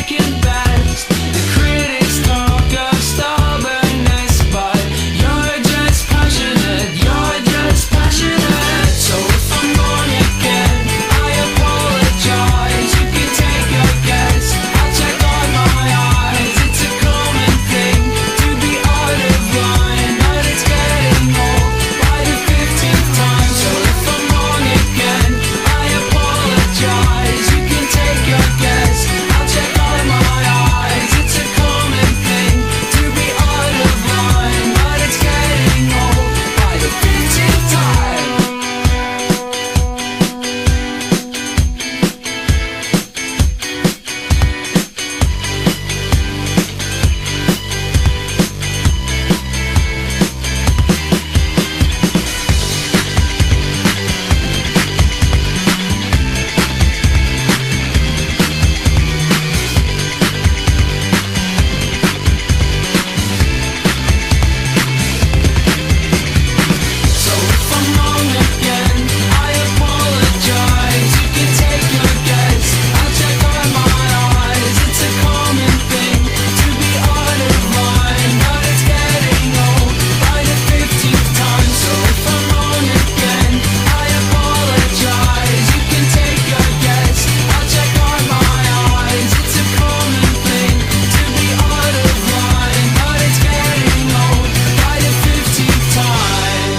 second best. The critics talk of stubbornness, but you're just passionate, you're just passionate. So if I'm wrong again, I apologize. You can take your guess, I'll check on my eyes. It's a common thing to be out of line, but it's getting old by the 15th time. So if I'm wrong again, I apologize. You can take your guess, I'll check on my eyes. It's a common thing to be out of line, but it's getting old by the 15th time. So if I'm wrong again, I apologize. You can take your guess, I'll check on my eyes. It's a common thing to be out of line, but it's getting old by the 15th time. So if I'm wrong again, I apologize. You can take your guess, I'll check on my eyes. It's a common thing to be out of line, but it's getting old by the 15th time.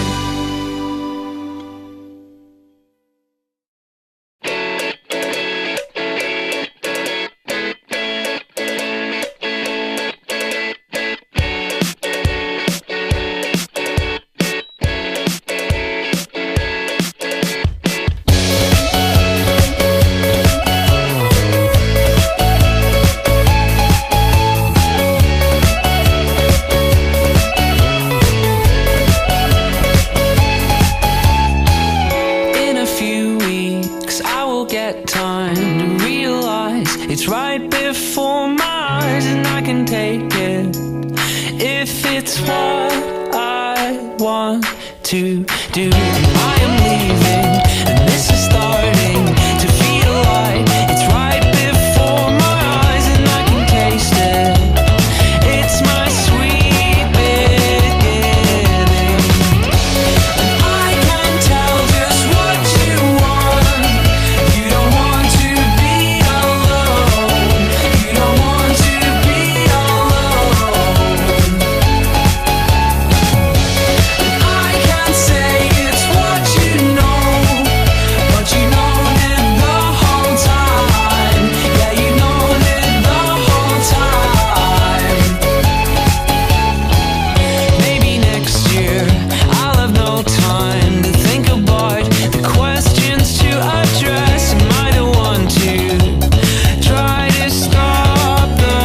In a few weeks, I will get time to realize it's right before my eyes, and I can take it if it's what I want to do. I am leaving, and this is starting to feel like it's right before my eyes, and I can taste it. It's my sweet beginning. I can tell just what you want. You don't want to be alone. You don't want to be alone. I can say it's what you know, but you known it the whole time. Yeah, you known it the whole time. Maybe next year I'll have no time to think about the questions to address. Am I the one to try to stop the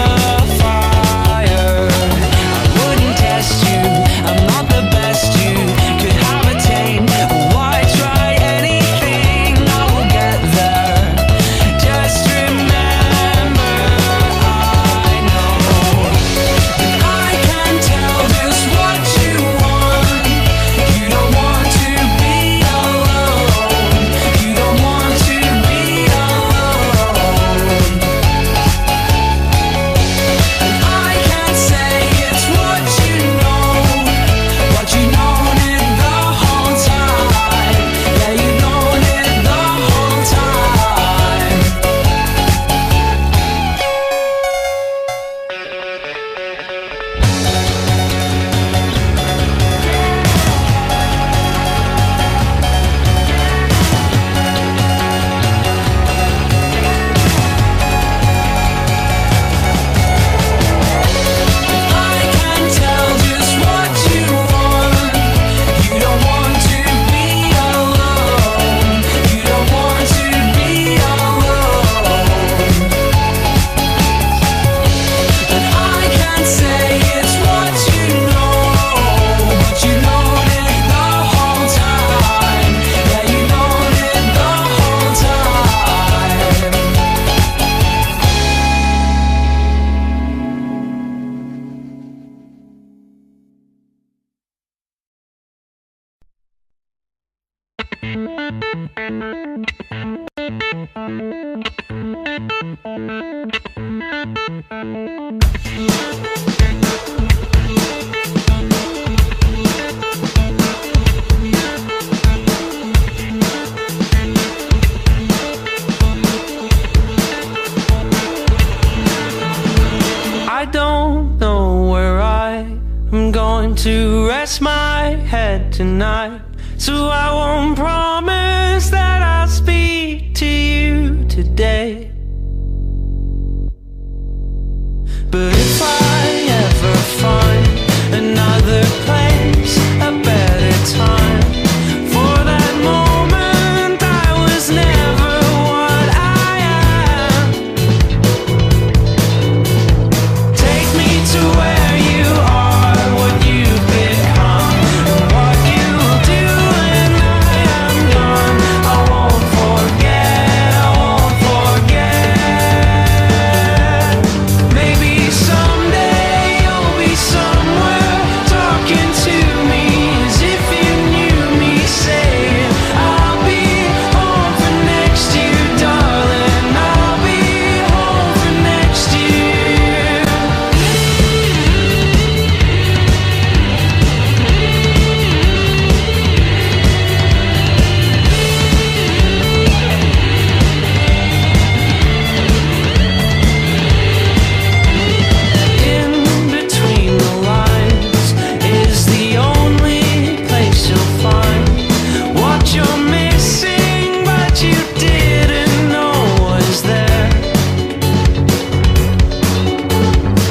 fire? I wouldn't test you, I'm not the best you could have attained. Why try anything? I will get there. Just remember, I know that I can tell just what you want. You don't want to be alone. You don't want to be alone. And I can say it's what you know, but you known it the whole time. Yeah, you known it the whole time. I can tell just what you want. You don't want to be alone. You don't want to be alone. And I can say it's what you know, but you known it the whole time. Yeah, you known it the whole time. don't know where I'm going to rest my head tonight, so I won't promise that I'll speak to you today. But if I ever find another place, a better time, for that moment I was never what I am. Take me to where you are, what you've become, and what you'll do when I am gone. I won't forget, I won't forget. Maybe someday you'll be somewhere talking to me as if you knew me, saying I'll be home for next year, darling, I'll be home for next year. In between the lines is the only place you'll find what you're missing, but you didn't know was there.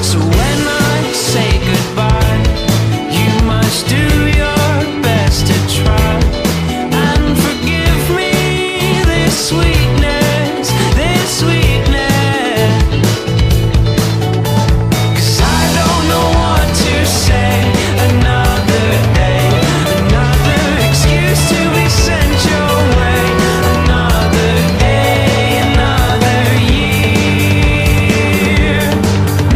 So when I say goodbye, you must do your best to try and forgive me this sweetness, this sweetness. 'Cause I don't know what to say. Another day, another excuse to be sent your way. Another day, another year.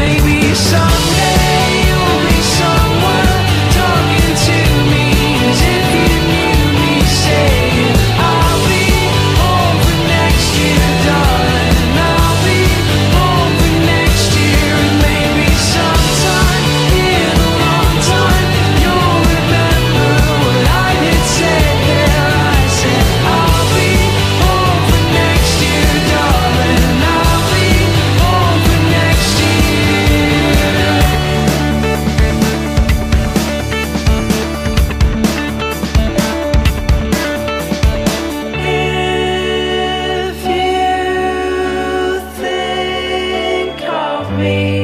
Maybe someday you'll be somewhere talking to me as if you knew me, saying I'll be home for next year, darling, I'll be home for next year. And maybe sometime in a long time you'll remember what I did say there. I said I'll be home for next year, darling, I'll be home for next year. If you think of me